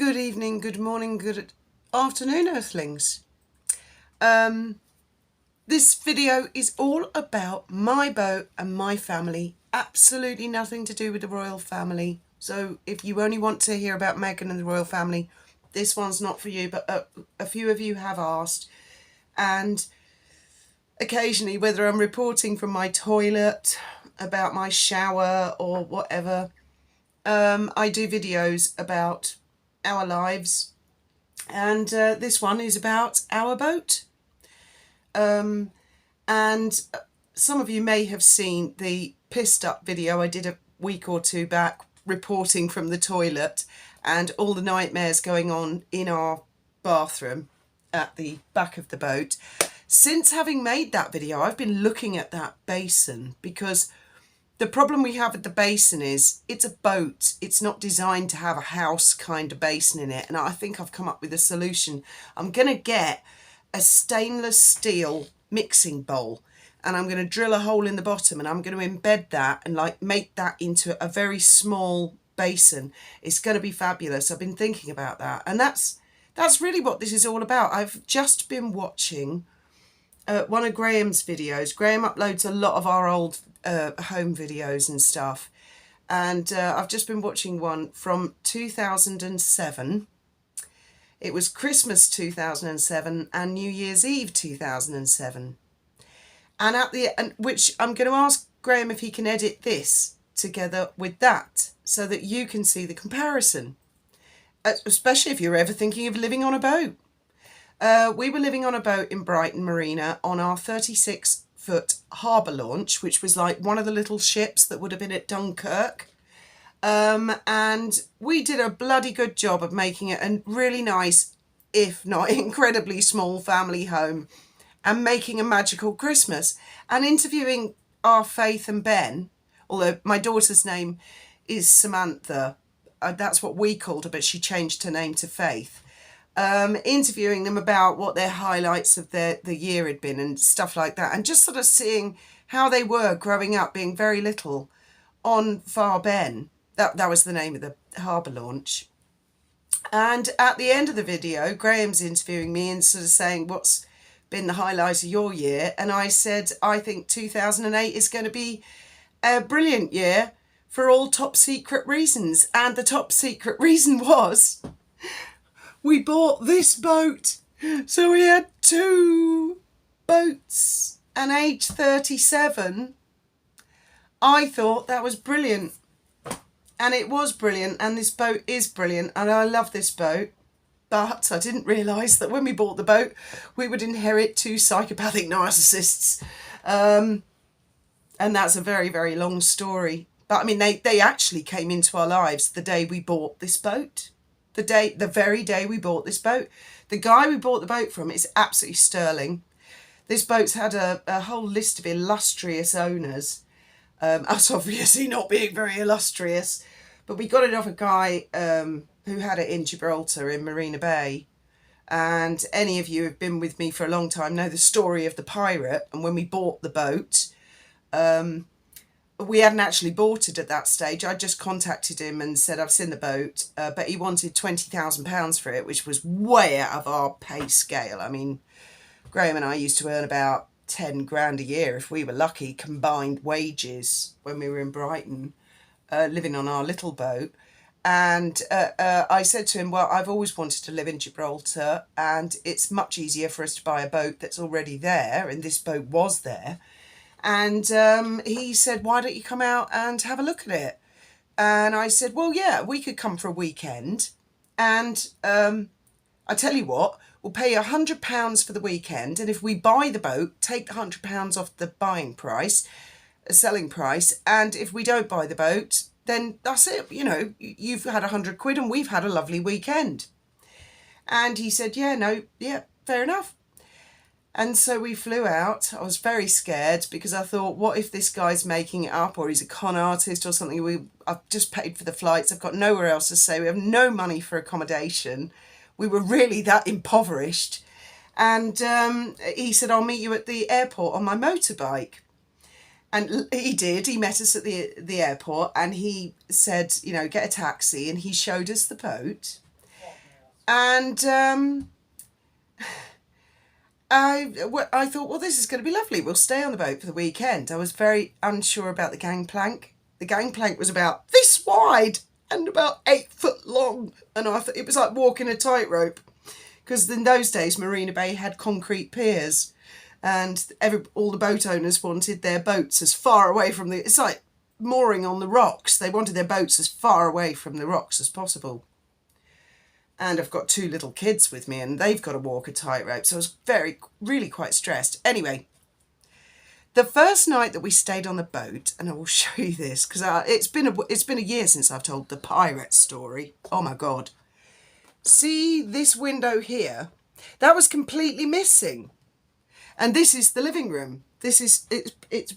Good evening, good morning, good afternoon, Earthlings. This video is all about my boat and my family. Absolutely nothing to do with the royal family. So if you only want to hear about Meghan and the royal family, this one's not for you. But a few of you have asked. And occasionally, whether I'm reporting from my toilet, about my shower or whatever, I do videos about our lives. And this one is about our boat. And some of you may have seen the pissed up video I did a week or two back reporting from the toilet and all the nightmares going on in our bathroom at the back of the boat. Since having made that video, I've been looking at that basin because the problem we have at the basin is it's a boat. It's not designed to have a house kind of basin in it. And I think I've come up with a solution. I'm going to get a stainless steel mixing bowl and I'm going to drill a hole in the bottom and I'm going to embed that and like make that into a very small basin. It's going to be fabulous. I've been thinking about that. And that's really what this is all about. I've just been watching one of Graham's videos. Graham uploads a lot of our old home videos and stuff, and I've just been watching one from 2007. It was Christmas 2007 and New Year's Eve 2007, and which I'm going to ask Graham if he can edit this together with that so that you can see the comparison, especially if you're ever thinking of living on a boat. We were living on a boat in Brighton Marina on our 36-foot harbour launch, which was like one of the little ships that would have been at Dunkirk. And we did a bloody good job of making it a really nice, if not incredibly small family home and making a magical Christmas. And interviewing our Faith and Ben, although my daughter's name is Samantha, that's what we called her, but she changed her name to Faith. Interviewing them about what their highlights of the year had been and stuff like that, and just sort of seeing how they were growing up, being very little on Far Ben. That was the name of the harbour launch. And at the end of the video, Graham's interviewing me and sort of saying, what's been the highlight of your year? And I said, I think 2008 is going to be a brilliant year for all top secret reasons. And the top secret reason was we bought this boat. So we had two boats. And age 37, I thought that was brilliant. And it was brilliant. And this boat is brilliant. And I love this boat. But I didn't realise that when we bought the boat, we would inherit two psychopathic narcissists. And that's a very, very long story. But I mean, they actually came into our lives the day we bought this boat. The very day we bought this boat. The guy we bought the boat from is absolutely sterling. This boat's had a whole list of illustrious owners. Us obviously not being very illustrious. But we got it off a guy who had it in Gibraltar in Marina Bay. And any of you who have been with me for a long time know the story of the pirate. And when we bought the boat, we hadn't actually bought it at that stage. I just contacted him and said, I've seen the boat, but he wanted £20,000 for it, which was way out of our pay scale. I mean, Graham and I used to earn about 10 grand a year, if we were lucky, combined wages when we were in Brighton, living on our little boat. And I said to him, well, I've always wanted to live in Gibraltar and it's much easier for us to buy a boat that's already there. And this boat was there. And he said, why don't you come out and have a look at it? And I said, well, yeah, we could come for a weekend. And I tell you what, we'll pay you £100 for the weekend. And if we buy the boat, take the £100 off the buying price, selling price. And if we don't buy the boat, then that's it. You know, you've had £100 and we've had a lovely weekend. And he said, yeah, fair enough. And so we flew out. I was very scared because I thought, what if this guy's making it up or he's a con artist or something? I've just paid for the flights. I've got nowhere else to stay. We have no money for accommodation. We were really that impoverished. And he said, I'll meet you at the airport on my motorbike. And he did. He met us at the airport and he said, you know, get a taxi. And he showed us the boat. And I thought, well, this is going to be lovely. We'll stay on the boat for the weekend. I was very unsure about the gangplank. The gangplank was about this wide and about 8 foot long. And I thought it was like walking a tightrope, because in those days, Marina Bay had concrete piers, and all the boat owners wanted their boats as far away from it's like mooring on the rocks. They wanted their boats as far away from the rocks as possible. And I've got 2 little kids with me, and they've got to walk a tightrope. So I was really quite stressed. Anyway, the first night that we stayed on the boat, and I will show you this, because it's been a year since I've told the pirate story. Oh my God. See this window here? That was completely missing. And this is the living room. It's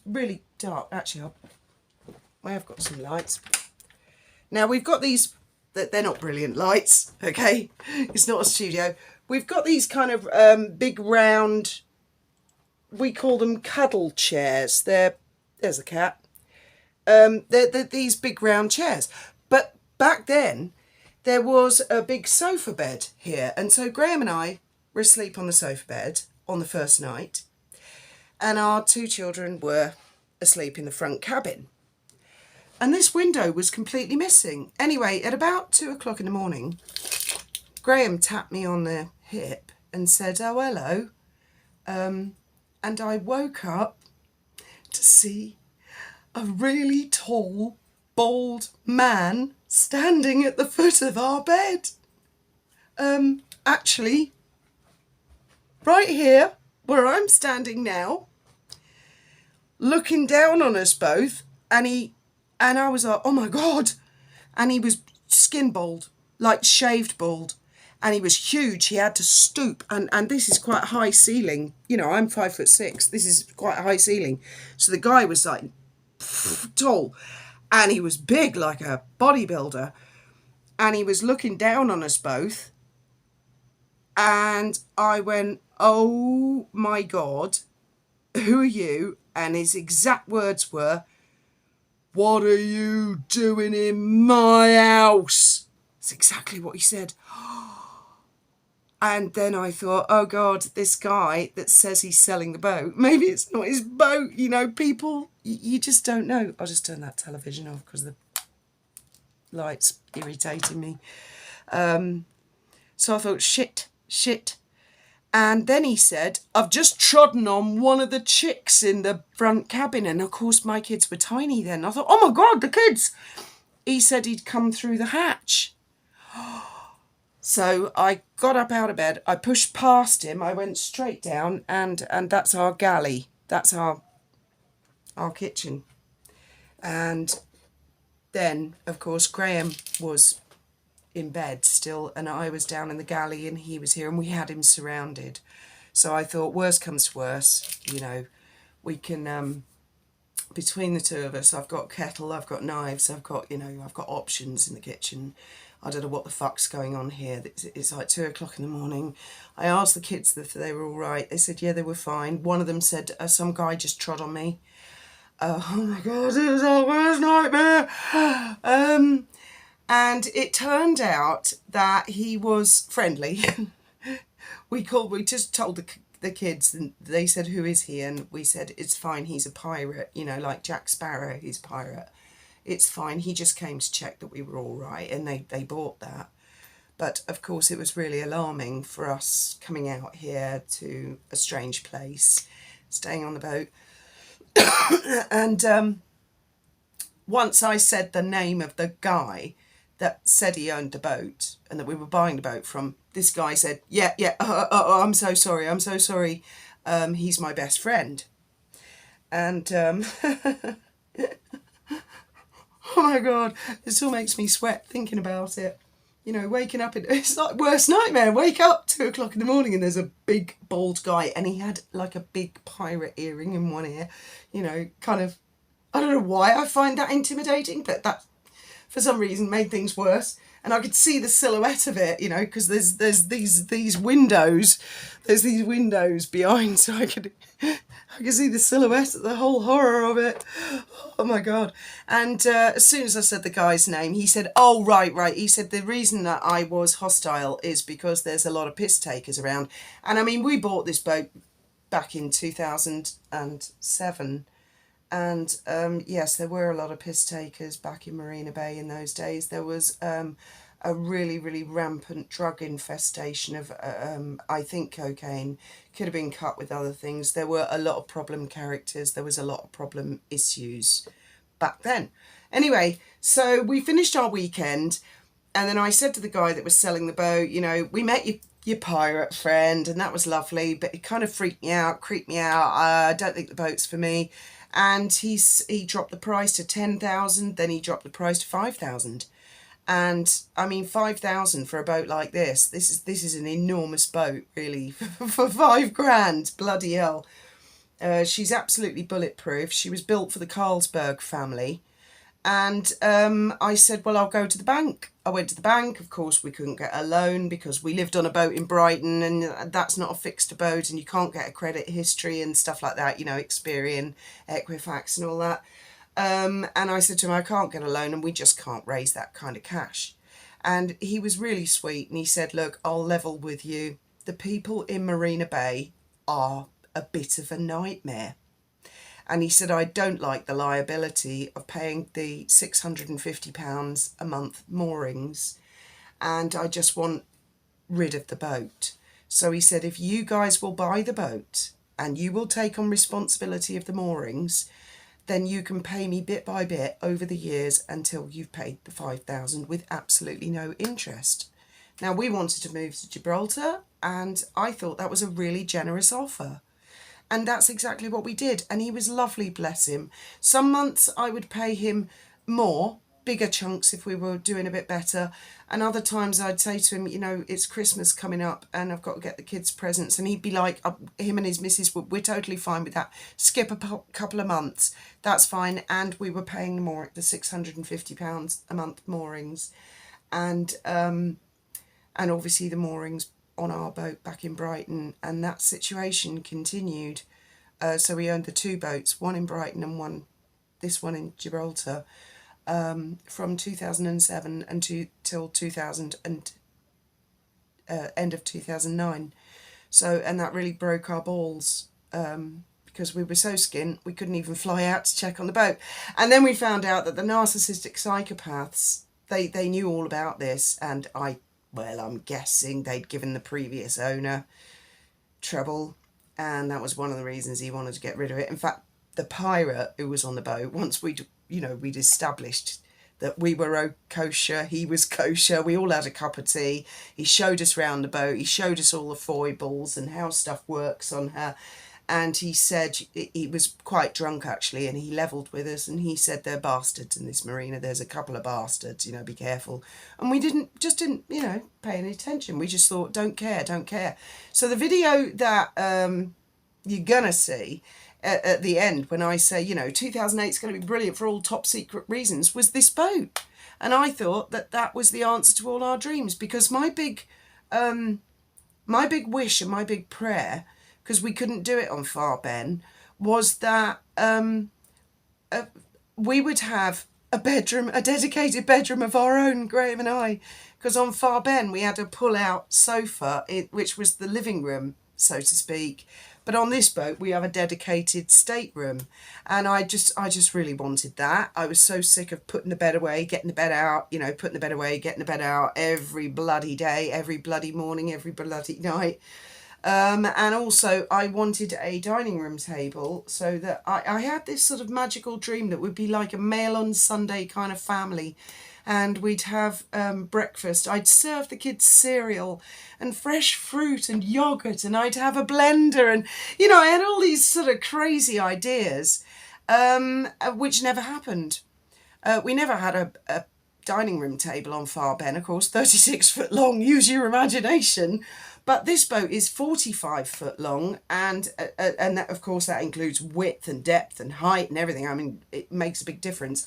really dark. Actually, I have got some lights. Now we've got these, they're not brilliant lights, okay? It's not a studio. We've got these kind of big round, we call them cuddle chairs. There's a cat. They're these big round chairs. But back then, there was a big sofa bed here. And so Graham and I were asleep on the sofa bed on the first night. And our 2 children were asleep in the front cabin. And this window was completely missing. Anyway, at about 2 o'clock in the morning, Graham tapped me on the hip and said, "Oh, hello." And I woke up to see a really tall, bald man standing at the foot of our bed. Actually, right here, where I'm standing now, looking down on us both, and I was like, oh my God. And he was skin bald, like shaved bald. And he was huge. He had to stoop. And this is quite high ceiling. You know, I'm 5'6". This is quite high ceiling. So the guy was like tall. And he was big, like a bodybuilder. And he was looking down on us both. And I went, oh my God, who are you? And his exact words were, "What are you doing in my house?" That's exactly what he said. And then I thought, oh God, this guy that says he's selling the boat, maybe it's not his boat. You know, people, you just don't know. I'll just turn that television off because the light's irritating me. So I thought, shit. And then he said, "I've just trodden on one of the chicks in the front cabin." And of course my kids were tiny then. I thought, oh my God, the kids. He said he'd come through the hatch. So I got up out of bed, I pushed past him, I went straight down, and that's our galley. That's our kitchen. And then, of course, Graham was in bed still, and I was down in the galley, and he was here, and we had him surrounded. So I thought, worst comes to worst, you know, we can, between the 2 of us, I've got kettle, I've got knives, I've got options in the kitchen. I don't know what the fuck's going on here. It's like 2 o'clock in the morning. I asked the kids if they were all right. They said, yeah, they were fine. One of them said, some guy just trod on me. Oh my God, it was our worst nightmare. And it turned out that he was friendly. We just told the kids, and they said, who is he? And we said, it's fine, he's a pirate, you know, like Jack Sparrow, he's a pirate. It's fine, he just came to check that we were all right, and they bought that. But of course it was really alarming for us coming out here to a strange place, staying on the boat. And once I said the name of the guy that said he owned the boat and that we were buying the boat from, this guy said, I'm so sorry, he's my best friend. And oh my God, this all makes me sweat thinking about it. You know, waking up, it's like worst nightmare. Wake up 2 o'clock in the morning and there's a big bald guy, and he had like a big pirate earring in one ear. You know, kind of, I don't know why I find that intimidating, but that for some reason made things worse. And I could see the silhouette of it, you know, because there's these windows, behind, so I could see the silhouette, the whole horror of it. Oh my God. And as soon as I said the guy's name, he said, oh, right. He said, the reason that I was hostile is because there's a lot of piss takers around. And I mean, we bought this boat back in 2007. And yes, there were a lot of piss takers back in Marina Bay in those days. There was a really, really rampant drug infestation of, I think, cocaine. Could have been cut with other things. There were a lot of problem characters. There was a lot of problem issues back then. Anyway, so we finished our weekend, and then I said to the guy that was selling the boat, you know, we met your pirate friend, and that was lovely, but it kind of freaked me out, creeped me out. I don't think the boat's for me. And he dropped the price to 10,000, then he dropped the price to 5,000. And I mean, 5,000 for a boat like this is an enormous boat, really, for 5 grand, bloody hell. She's absolutely bulletproof. She was built for the Carlsberg family. And I said, well, I'll go to the bank. I went to the bank. Of course, we couldn't get a loan because we lived on a boat in Brighton, and that's not a fixed boat, and you can't get a credit history and stuff like that, you know, Experian, Equifax and all that. And I said to him, I can't get a loan, and we just can't raise that kind of cash. And he was really sweet, and he said, look, I'll level with you. The people in Marina Bay are a bit of a nightmare. And he said, I don't like the liability of paying the £650 a month moorings, and I just want rid of the boat. So he said, if you guys will buy the boat and you will take on responsibility of the moorings, then you can pay me bit by bit over the years until you've paid the 5,000 with absolutely no interest. Now, we wanted to move to Gibraltar, and I thought that was a really generous offer. And that's exactly what we did. And he was lovely, bless him. Some months I would pay him more, bigger chunks if we were doing a bit better. And other times I'd say to him, you know, it's Christmas coming up and I've got to get the kids presents. And he'd be like, him and his missus, we're totally fine with that. Skip a couple of months. That's fine. And we were paying more at the £650 a month moorings. And obviously the moorings on our boat back in Brighton, and that situation continued. So we owned the 2 boats, one in Brighton and this one in Gibraltar, from 2007 till 2000 and end of 2009. So, and that really broke our balls, because we were so skint we couldn't even fly out to check on the boat. And then we found out that the narcissistic psychopaths, they knew all about this, and I'm guessing they'd given the previous owner trouble, and that was one of the reasons he wanted to get rid of it. In fact, the pirate who was on the boat, once we'd established that we were kosher, he was kosher, we all had a cup of tea, he showed us round the boat, he showed us all the foibles and how stuff works on her. And he said, he was quite drunk actually, and he levelled with us, and he said, they're bastards in this marina, there's a couple of bastards, you know, be careful. And we didn't, you know, pay any attention. We just thought, don't care. So the video that you're gonna see at the end, when I say, you know, 2008 is going to be brilliant for all top secret reasons, was this boat. And I thought that was the answer to all our dreams, because my big wish and my big prayer, because we couldn't do it on Far Ben, was that we would have a dedicated bedroom of our own, Graham and I, because on Far Ben we had a pull-out sofa, which was the living room, so to speak. But on this boat we have a dedicated stateroom, and I just really wanted that. I was so sick of putting the bed away, getting the bed out, you know, putting the bed away, getting the bed out every bloody day, every bloody morning, every bloody night. And also I wanted a dining room table, so that I had this sort of magical dream that would be like a mail on Sunday kind of family, and we'd have breakfast. I'd serve the kids cereal and fresh fruit and yogurt, and I'd have a blender, and, you know, I had all these sort of crazy ideas, which never happened. We never had a dining room table on Far Ben, of course, 36 foot long, use your imagination. But this boat is 45 foot long, and that, of course, that includes width and depth and height and everything. I mean, it makes a big difference.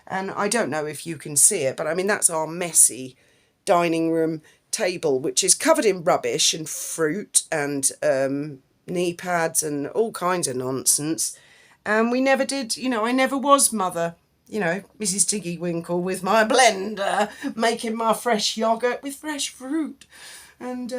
And I don't know if you can see it, but I mean, that's our messy dining room table, which is covered in rubbish and fruit and knee pads and all kinds of nonsense. And we never did, you know, I never was mother, you know, Mrs. Tiggy Winkle with my blender, making my fresh yoghurt with fresh fruit. And,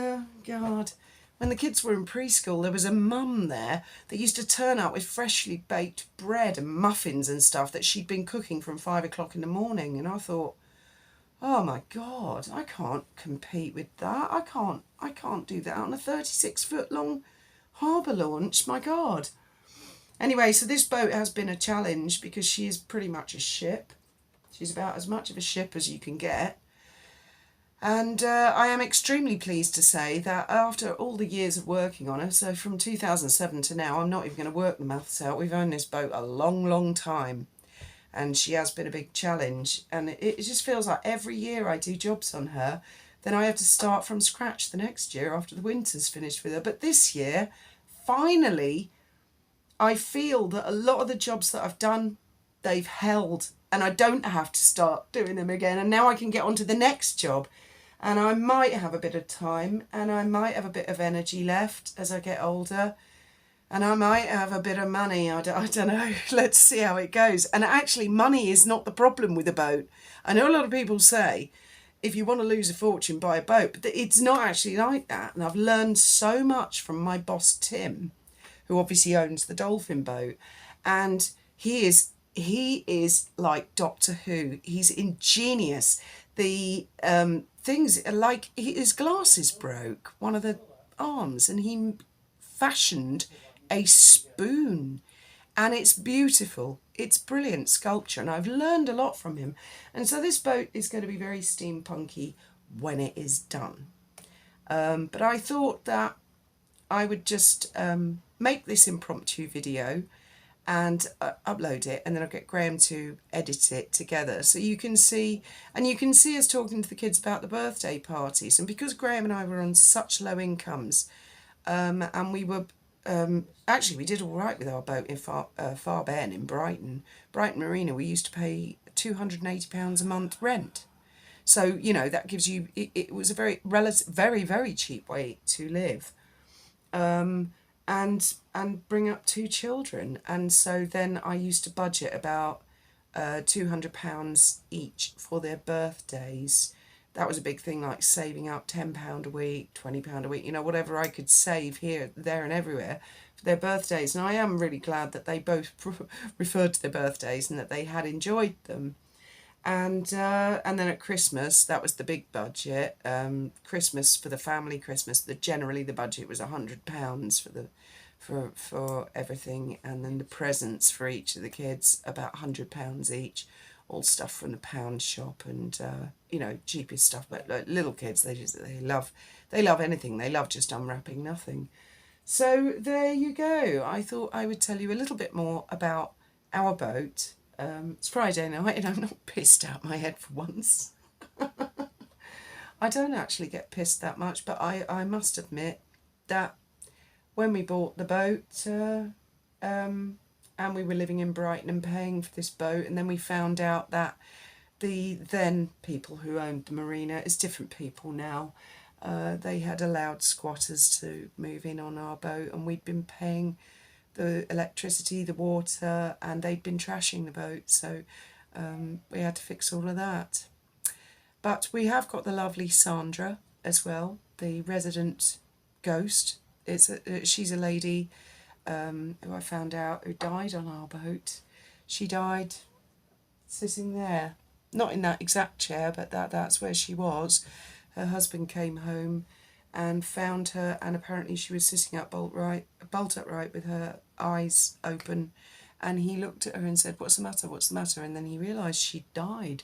God, when the kids were in preschool, there was a mum there that used to turn up with freshly baked bread and muffins and stuff that she'd been cooking from 5 o'clock in the morning. And I thought, oh my God, I can't compete with that. I can't do that on a 36-foot long harbour launch. My God. Anyway, so this boat has been a challenge because she is pretty much a ship. She's about as much of a ship as you can get. And I am extremely pleased to say that after all the years of working on her, so from 2007 to now, I'm not even going to work the maths out, we've owned this boat a long, long time. And she has been a big challenge. And it just feels like every year I do jobs on her, then I have to start from scratch the next year after the winter's finished with her. But this year, finally, I feel that a lot of the jobs that I've done, they've held. And I don't have to start doing them again. And now I can get on to the next job. And I might have a bit of time and I might have a bit of energy left as I get older. And I might have a bit of money. I don't know. Let's see how it goes. And actually, money is not the problem with a boat. I know a lot of people say, if you want to lose a fortune, buy a boat. But it's not actually like that. And I've learned so much from my boss, Tim, who obviously owns the Dolphin boat. And he is like Doctor Who. He's ingenious. The things, like his glasses broke, one of the arms, and he fashioned a spoon, and it's beautiful. It's brilliant sculpture, and I've learned a lot from him. And so this boat is going to be very steampunky when it is done. But I thought that I would just make this impromptu video and upload it, and then I'll get Graham to edit it together so you can see, and you can see us talking to the kids about the birthday parties. And because Graham and I were on such low incomes, and we were actually, we did all right with our boat in Far Ben in Brighton Marina. We used to pay £280 a month rent, so you know that gives you, it was a very very cheap way to live. And bring up 2 children. And so then I used to budget about £200 each for their birthdays. That was a big thing, like saving up £10 a week, £20 a week, you know, whatever I could save here, there and everywhere for their birthdays. And I am really glad that they both referred to their birthdays and that they had enjoyed them. And then at Christmas, that was the big budget. Christmas for the family Christmas, generally the budget was £100 for everything, and then the presents for each of the kids about £100 each, all stuff from the pound shop, and you know, cheapest stuff. But like, little kids, they love anything. They love just unwrapping nothing. So there you go. I thought I would tell you a little bit more about our boat. It's Friday night and I'm not pissed out my head for once. I don't actually get pissed that much, but I must admit that when we bought the boat, and we were living in Brighton and paying for this boat, and then we found out that the then people who owned the marina is different people now. They had allowed squatters to move in on our boat, and we'd been paying the electricity, the water, and they'd been trashing the boat, so we had to fix all of that. But we have got the lovely Sandra as well, the resident ghost. She's a lady who I found out who died on our boat. She died sitting there, not in that exact chair, but that's where she was. Her husband came home and found her, and apparently she was sitting up bolt upright with her eyes open, and he looked at her and said, "What's the matter? What's the matter?" And then he realised she'd died.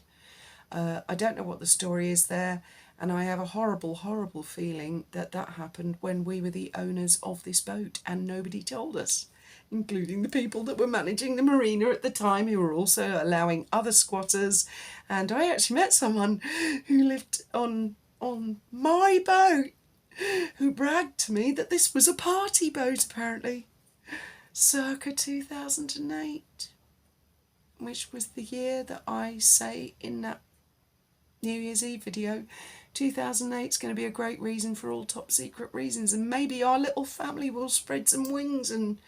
I don't know what the story is there, and I have a horrible feeling that happened when we were the owners of this boat and nobody told us, including the people that were managing the marina at the time, who were also allowing other squatters. And I actually met someone who lived on my boat who bragged to me that this was a party boat, apparently, circa 2008. which was the year that I say in that New Year's Eve video, 2008 is going to be a great reason for all top secret reasons, and maybe our little family will spread some wings and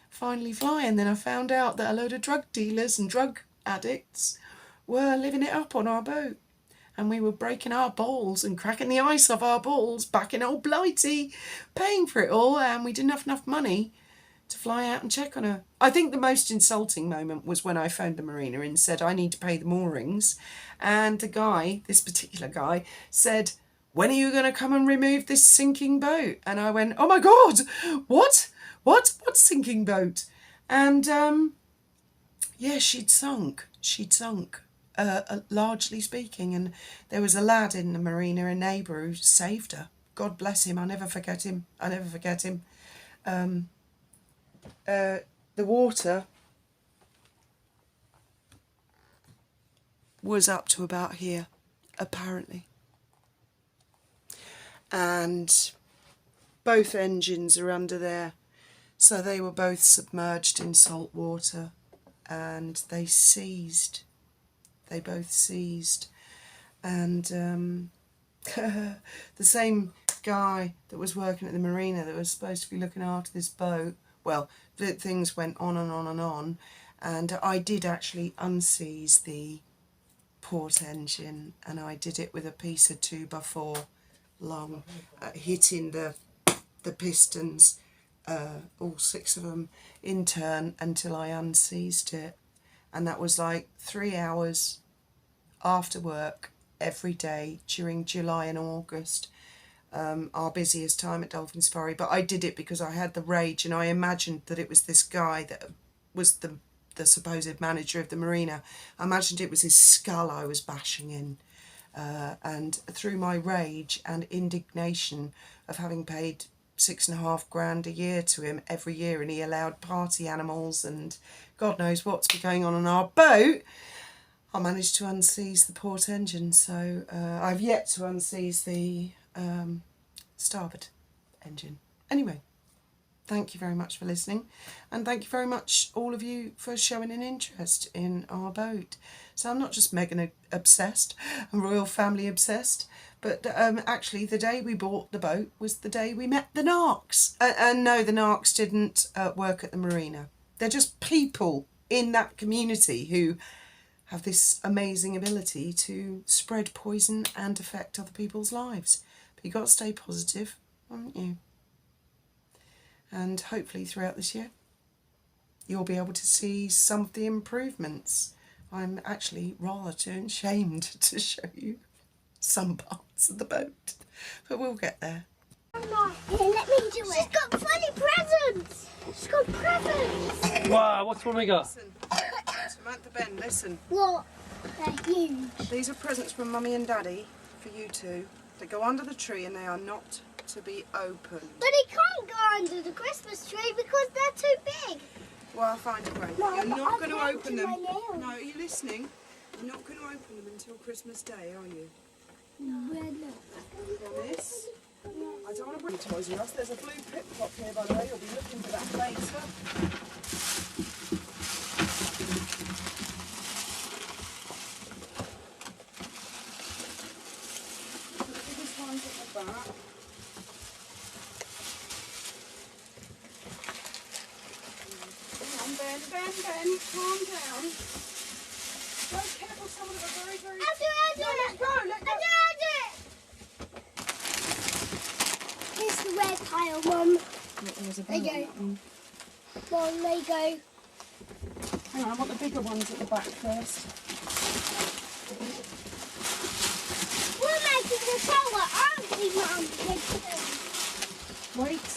finally fly. And then I found out that a load of drug dealers and drug addicts were living it up on our boat, and we were breaking our balls and cracking the ice off our balls back in old Blighty, paying for it all, and we didn't have enough money to fly out and check on her. I think the most insulting moment was when I phoned the marina and said I need to pay the moorings, and the guy, this particular guy, said, "When are you going to come and remove this sinking boat?" And I went, "Oh my God, what sinking boat?" And yeah, she'd sunk, largely speaking, and there was a lad in the marina, a neighbour, who saved her. God bless him, I never forget him. The water was up to about here, apparently. And both engines are under there. So they were both submerged in salt water, and they seized. They both seized. And the same guy that was working at the marina that was supposed to be looking after this boat, well, things went on and on and on, and I did actually unseize the port engine, and I did it with a piece of 2x4 long, hitting the pistons, all 6 of them in turn, until I unseized it. And that was like 3 hours after work every day during July and August, our busiest time at Dolphin Safari. But I did it because I had the rage, and I imagined that it was this guy that was the supposed manager of the marina. I imagined it was his skull I was bashing in, and through my rage and indignation of having paid £6,500 a year to him every year, and he allowed party animals and God knows what's been going on our boat, I managed to unseize the port engine. So I've yet to unseize the starboard engine. Anyway, thank you very much for listening, and thank you very much all of you for showing an interest in our boat. So I'm not just Meghan obsessed and royal family obsessed, but actually the day we bought the boat was the day we met the Narks. And no, the Narks didn't work at the marina. They're just people in that community who have this amazing ability to spread poison and affect other people's lives. But you've got to stay positive, haven't you? And hopefully throughout this year you'll be able to see some of the improvements. I'm actually rather too ashamed to show you some parts of the boat, but we'll get there. Mama, here, let me do it. She's got funny presents. She's got presents. Wow, what's one we got? Listen, Samantha, Ben, listen. What? They're huge. These are presents from Mummy and Daddy for you two. They go under the tree and they are not to be opened. But it can't go under the Christmas tree because they're too big. Well, I'll find a way. No, You're but not I'm going to going open to them. my nails. No, are you listening? You're not going to open them until Christmas Day, are you? No, we're not. Promise? I don't want to bring Toys R Us. There's a blue pip-pop here, by the way. You'll be looking for that later. The biggest one's at the back. Come on, Ben, calm down. Go careful, some of them are very, very... I'll do it. Let go. I'll do it. Here's the red tile, Mum. There you go. Mum, there you go. Hang on, I want the bigger ones at the back first. We're making the tower, aren't we, Mum? Wait.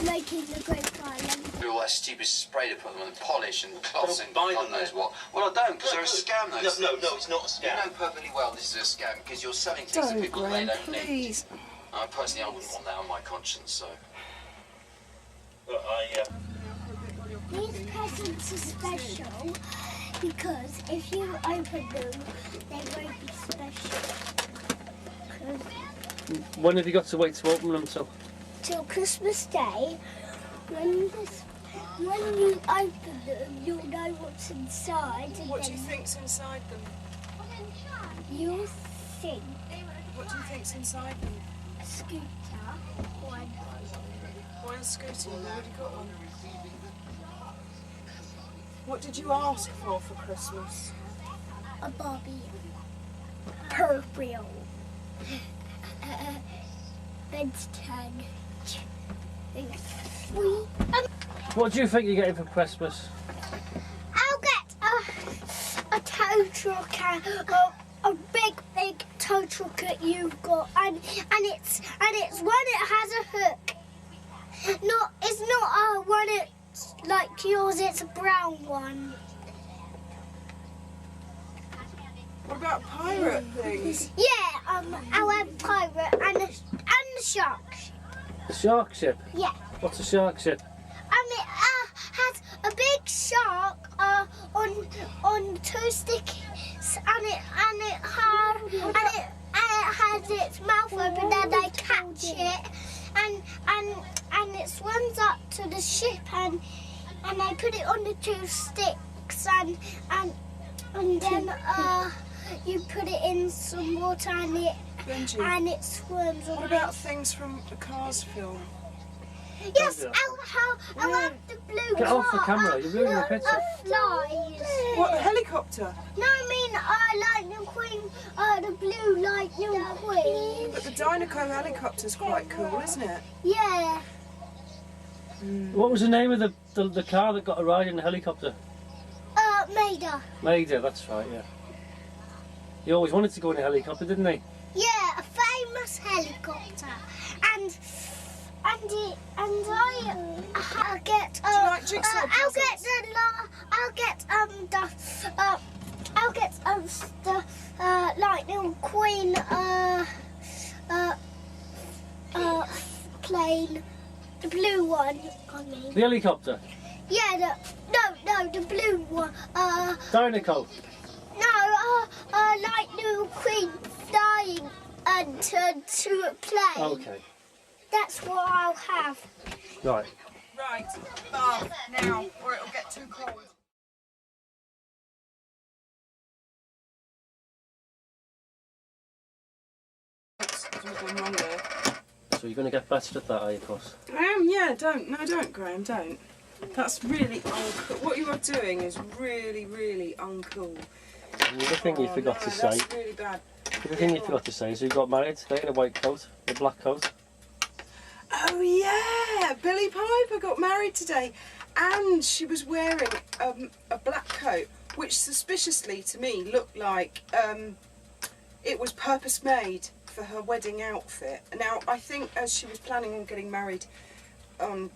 Making the great tile. Do all that stupid spray to put them on and polish and gloss and buy God them knows then. what. Well, I don't, because they're a scam. Those No, things. it's not a You scam. know perfectly well this is a scam because you're selling things to Don't, people that Graham, they don't need. please. Personally, I wouldn't want that on my conscience. So. But These presents are special because if you open them, they won't be special. when have you got to wait to open them till? Till Christmas Day, when this when you open them, you'll know what's inside. And What do then you think's inside them? you'll think What do you think's inside them? a scooter, one, Why a scooter? You've already got one. What did you ask for Christmas? a Barbie, purple, bed's turn. What do you think you're getting for Christmas? I'll get a tow truck, a big tow truck that you've got, and it's one that has a hook. It's not a one that's like yours. It's a brown one. What about pirate things? Yeah, I'll have pirate and the shark. The shark ship? Yeah. What's a shark ship? It has a big shark on two sticks, and it has its mouth open, and they catch it, and it swims up to the ship, and they put it on the two sticks, and then you put it in some water, Benji, and it swims. what about things from the Cars film? Yes, I'll have the blue Get off the car, camera, you're ruining the picture. Flies. What, a helicopter? No, I mean Lightning Queen, the blue Lightning Queen. But the Dynaco helicopter's quite cool, isn't it? Yeah. What was the name of the car that got a ride in the helicopter? Maida. Maida, that's right, yeah. He always wanted to go in a helicopter, didn't he? Yeah, a famous helicopter. And I'll get like jigsaw I'll get the Lightning Queen plane, the blue one. I mean, The helicopter? yeah, the blue one. Dynaco? No, Lightning Queen flying and turned to a plane. Okay. That's what I'll have. Right. Right, bath now, or it'll get too cold. There's nothing wrong there. So you're going to get better at that, are you, Puss? I am, yeah, don't, Graham, don't. That's really uncool. What you are doing is really, really uncool. And the other thing you forgot to say, That's really bad. the other thing you forgot to say is you got married today in a white coat, a black coat. Oh yeah, Billy Piper got married today, and she was wearing a black coat, which suspiciously to me looked like it was purpose made for her wedding outfit. Now I think as she was planning on getting married on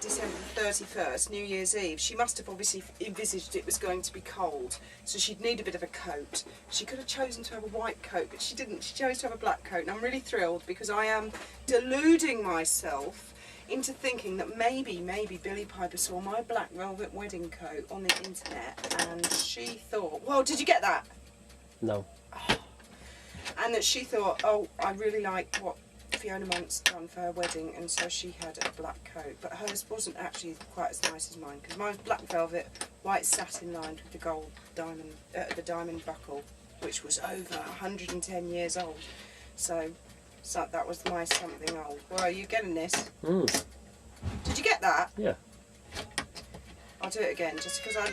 December the 31st, New Year's Eve, she must have obviously envisaged it was going to be cold, so she'd need a bit of a coat. She could have chosen to have a white coat, but she didn't. She chose to have a black coat, and I'm really thrilled because I am deluding myself into thinking that maybe Billy Piper saw my black velvet wedding coat on the internet, and she thought, well, did you get that? No. And that she thought, oh, I really like what Fiona Monk's done for her wedding, and so she had a black coat, but hers wasn't actually quite as nice as mine, because mine was black velvet, white satin lined with the gold diamond, the diamond buckle, which was over 110 years old. So that was my something old. Well, are you getting this? Mm. Did you get that? Yeah. I'll do it again, just because I.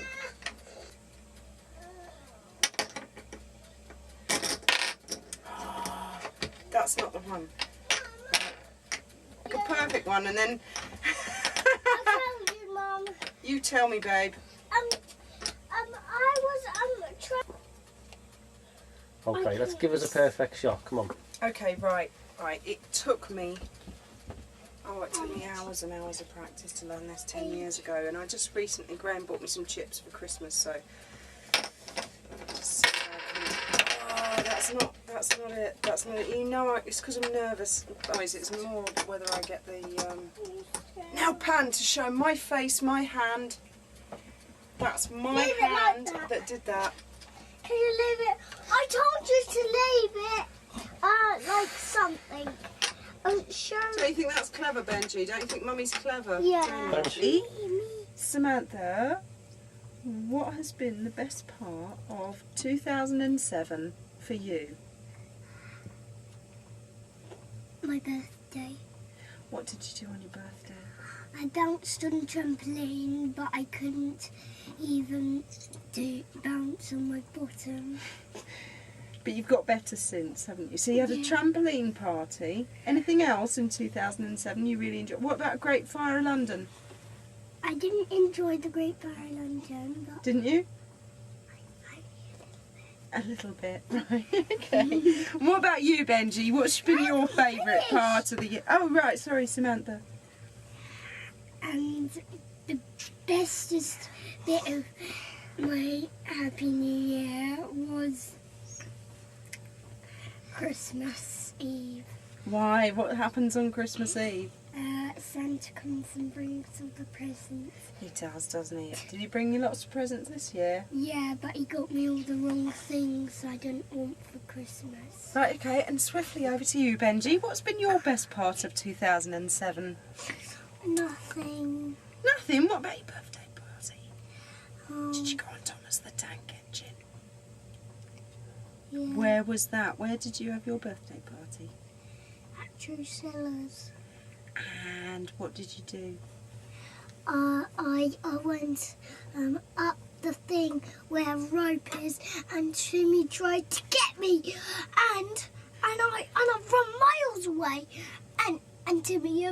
That's not the one. Like a perfect one, and then I found you, Mum. you tell me, babe. I was trying. Okay, let's give us a perfect shot. Come on. Okay, right. It took me. Oh, it took me hours and hours of practice to learn this 10 years ago, and I just recently, Graham bought me some chips for Christmas, so. Just, oh, that's not it. That's not it. You know, it's because I'm nervous. Oh, it's more whether I get the now pan to show my face, my hand. That's my Leave it like hand that. that did that. Can you leave it? I told you to leave it, like something. Show. Don't you think that's clever, Benji? Don't you think Mummy's clever? Yeah. doing that? Benji. Me. Samantha, what has been the best part of 2007 for you? My birthday. What did you do on your birthday? I bounced on a trampoline, but I couldn't even bounce on my bottom. But you've got better since, haven't you? So you had a trampoline party. Anything else in 2007 you really enjoyed? What about Great Fire of London? I didn't enjoy the Great Fire of London, but Didn't you? A little bit, right? Okay. And what about you, Benji? What's been your favourite part of the year? Oh, right. Sorry, Samantha. and the bestest bit of my Happy New Year was Christmas Eve. Why? What happens on Christmas Eve? Santa comes and brings all the presents. He does, doesn't he? Did he bring you lots of presents this year? Yeah, but he got me all the wrong things I didn't want for Christmas. Right, okay, and swiftly over to you, Benji. What's been your best part of 2007? Nothing. Nothing? What about your birthday party? Um, Did you go on Thomas the Tank Engine? yeah. Where was that? Where did you have your birthday party? At True Sellers. And what did you do? I went up the thing where a rope is, and Timmy tried to get me, and I run miles away, and Timmy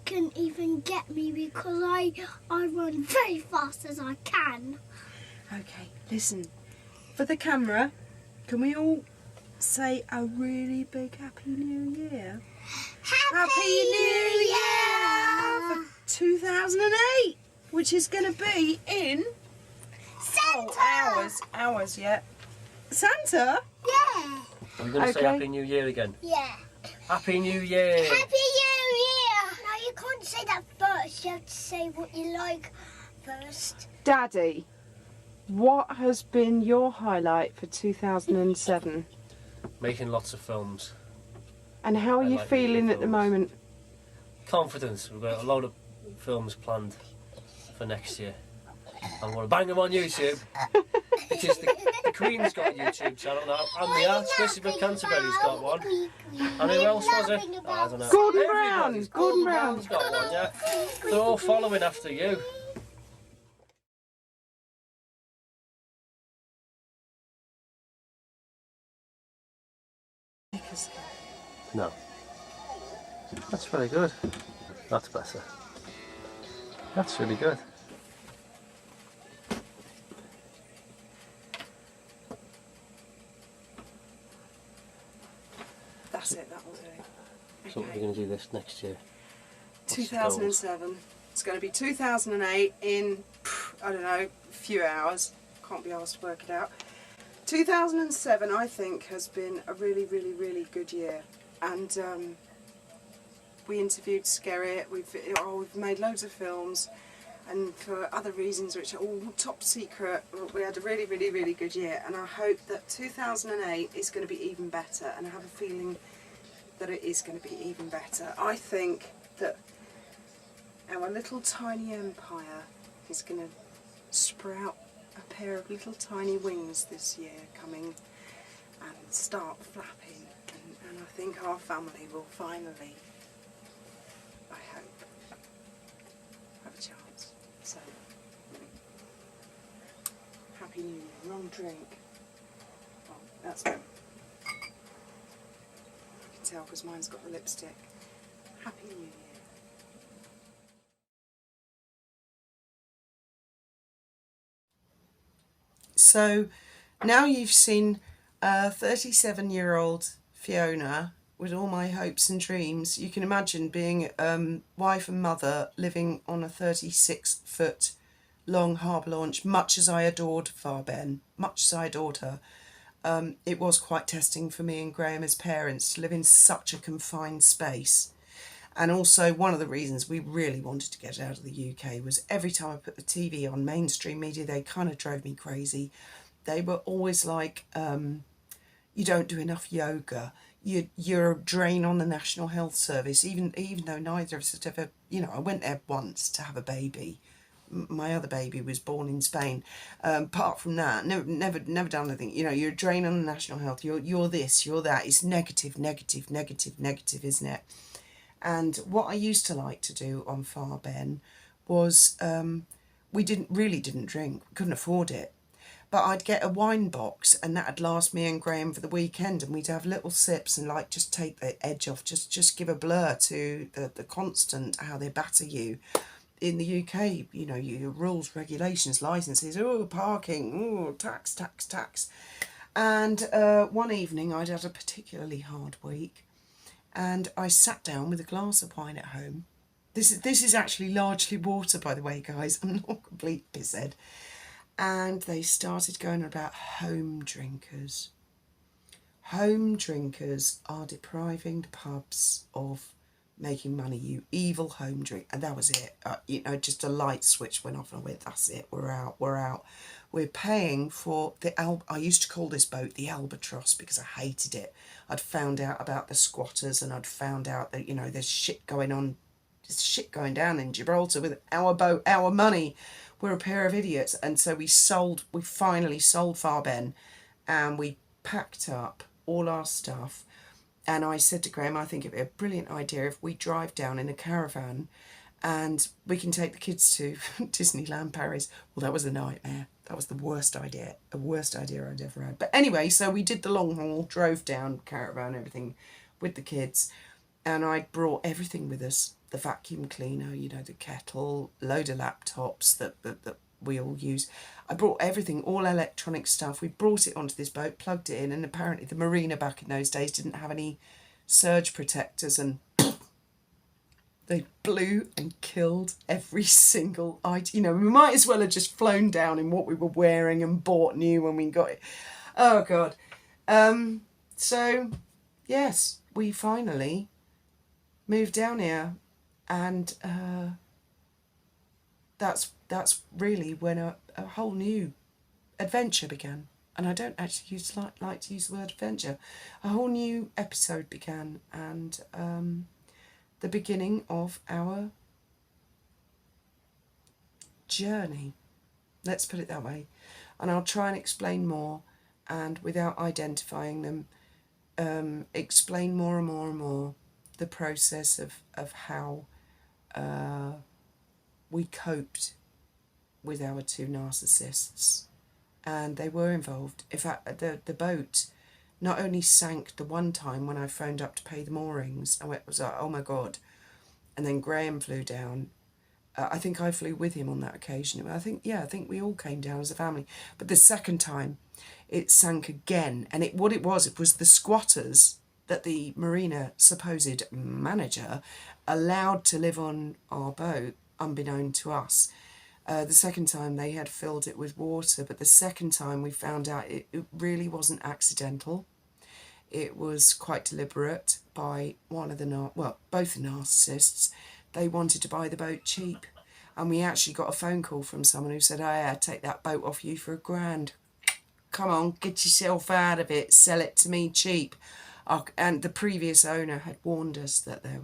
couldn't even get me because I run very fast as I can. Okay, listen. For the camera, can we all say a really big Happy New Year? Happy New Year! For 2008, which is going to be in Santa! hours yet. Santa? Yeah. Are we going to say Okay. Happy New Year again? Yeah. Happy New Year! Happy New Year! No, you can't say that first. You have to say what you like first. Daddy, what has been your highlight for 2007? Making lots of films. And how are I you like feeling making at the films. moment? Confidence. We've got a load of films planned for next year. I'm going to bang them on YouTube. Because the Queen's got a YouTube channel now, and the Archbishop of Canterbury's got one. And who else was it? Oh, I don't know. Gordon Brown. Everybody's- Gordon Brown's got one, yeah. They're all following after you. No. That's very good. That's better. That's really good. That's it, that will do. So we're going to do this next year. 2007. It's going to be 2008 in, I don't know, a few hours. Can't be asked to work it out. 2007, I think, has been a really, really, really good year. And we interviewed Skerritt, we've made loads of films, and for other reasons which are all top secret, we had a really, really, really good year. And I hope that 2008 is going to be even better, and I have a feeling that it is going to be even better. I think that our little tiny empire is going to sprout a pair of little tiny wings this year coming and start flapping, and I think our family will finally, I hope, have a chance. So, Happy New Year. Wrong drink. Oh, that's it. I can tell because mine's got the lipstick. Happy New Year. So now you've seen a 37-year-old Fiona with all my hopes and dreams. You can imagine being wife and mother living on a 36-foot long harbour launch, much as I adored Farben, much as I adored her. It was quite testing for me and Graham as parents to live in such a confined space. And also one of the reasons we really wanted to get out of the UK was every time I put the TV on, mainstream media, they kind of drove me crazy. They were always like, you don't do enough yoga, you're a drain on the National Health Service, even though neither of us had ever, I went there once to have a baby. My other baby was born in Spain. Apart from that, never done anything. You're a drain on the National Health. You're this, you're that. It's negative, isn't it? And what I used to like to do on Far Ben was we didn't drink. We couldn't afford it. But I'd get a wine box and that'd last me and Graham for the weekend, and we'd have little sips and just take the edge off, just give a blur to the constant, how they batter you. In the UK, your rules, regulations, licences, parking, tax. And one evening I'd had a particularly hard week, and I sat down with a glass of wine at home. This is actually largely water, by the way, guys. I'm not a complete pisshead. And they started going about home drinkers. Home drinkers are depriving the pubs of making money, you evil home drink. And that was it. Just a light switch went off and I went, that's it, we're out. We're paying for I used to call this boat the Albatross because I hated it. I'd found out about the squatters, and I'd found out that, there's shit going on, there's shit going down in Gibraltar with our boat, our money. We're a pair of idiots. And so we finally sold Far Ben, and we packed up all our stuff. And I said to Graham, I think it'd be a brilliant idea if we drive down in a caravan and we can take the kids to Disneyland Paris. Well, that was a nightmare. That was the worst idea I'd ever had. But anyway, so we did the long haul, drove down, caravan, everything with the kids. And I'd brought everything with us. The vacuum cleaner, the kettle, load of laptops that we all use. I brought everything, all electronic stuff. We brought it onto this boat, plugged it in, and apparently the marina back in those days didn't have any surge protectors, and they blew and killed every single item. We might as well have just flown down in what we were wearing and bought new when we got it. Oh, God. So, yes, we finally moved down here, and that's really when a whole new adventure began. And I don't actually like to use the word adventure. A whole new episode began, and the beginning of our journey. Let's put it that way. And I'll try and explain more, and without identifying them, explain more and more the process of how we coped with our two narcissists. And they were involved. In fact, the boat not only sank the one time when I phoned up to pay the moorings, and it was like, oh my God. And then Graham flew down. I think I flew with him on that occasion. I think we all came down as a family. But the second time, it sank again. And it was the squatters that the marina supposed manager allowed to live on our boat, unbeknown to us. The second time they had filled it with water, but the second time we found out it really wasn't accidental. It was quite deliberate by both the narcissists. They wanted to buy the boat cheap, and we actually got a phone call from someone who said, "I'll take that boat off you for £1,000. Come on, get yourself out of it, sell it to me cheap." And the previous owner had warned us that there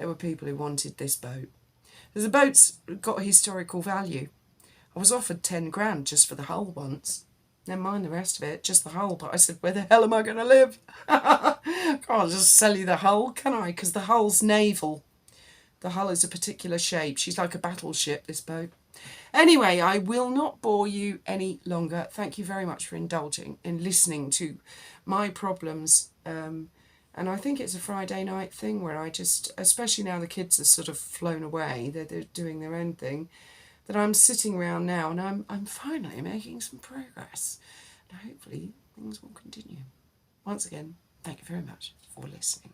were people who wanted this boat. The boat's got historical value. I was offered £10,000 just for the hull once. Never mind the rest of it, just the hull. But I said, where the hell am I going to live? Can't just sell you the hull, can I? Because the hull's naval. The hull is a particular shape. She's like a battleship, this boat. Anyway, I will not bore you any longer. Thank you very much for indulging in listening to my problems. And I think it's a Friday night thing where I just, especially now the kids are sort of flown away, they're doing their own thing, that I'm sitting around now and I'm finally making some progress. And hopefully things will continue. Once again, thank you very much for listening.